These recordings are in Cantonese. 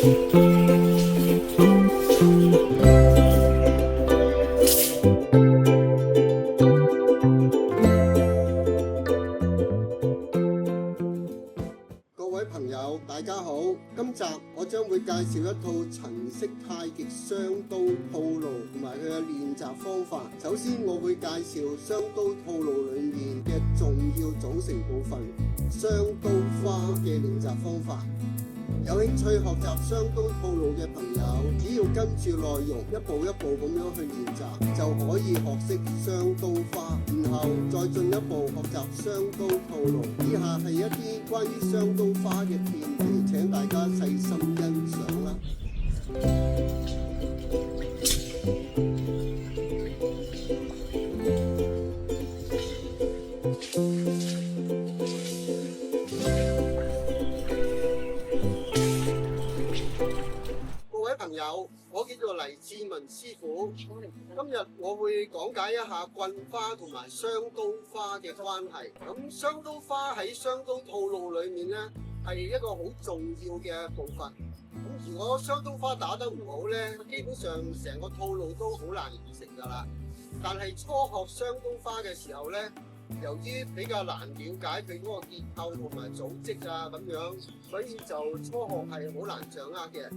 各位朋友，大家好！今集我將會介紹一套陳式太極雙刀套路同埋佢嘅練習方法。首先，我會介紹雙刀套路裏面嘅重要組成部分——雙刀花嘅練習方法。有興趣學習雙刀套路嘅朋友，只要跟住內容一步一步咁樣去練習，就可以學識雙刀花，然後再進一步學習雙刀套路。以下係一啲關於雙刀花嘅片段，請大家細心欣賞啦。朋友，我叫做黎志文師傅。今日我會講解一下棍花同埋雙刀花嘅關係。咁雙刀花喺雙刀套路裏面呢，係一個好重要嘅部分。咁如果雙刀花打得唔好呢，基本上成個套路都好難完成噶啦。但係初學雙刀花嘅時候呢，由於比較難了解佢嗰個結構同埋組織啊咁樣，所以就初學係好難掌握嘅。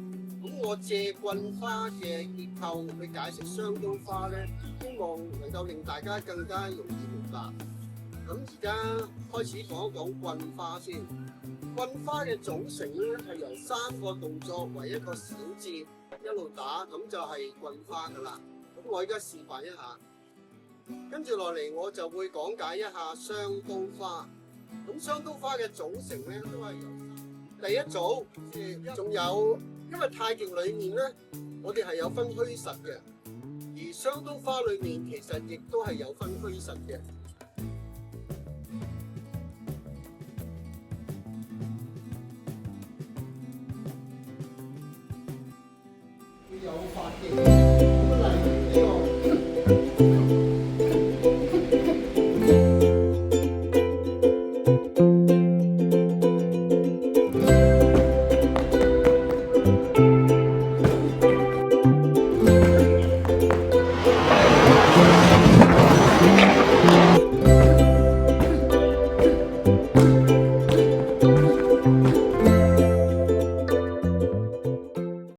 咁我借棍花嘅結構去解釋雙刀花咧，希望能夠令大家更加容易明白。咁而家開始講一講棍花先。棍花嘅組成咧係由3個動作為一個小節一路打，咁就係棍花噶啦。咁我而家示範一下，跟住落嚟我就會講解一下雙刀花。咁雙刀花嘅組成咧都係由第一組，仲有。因為太極裏面咧，我哋係有分虛實嘅，而雙刀花裏面其實亦都係有分虛實嘅。會有發勁。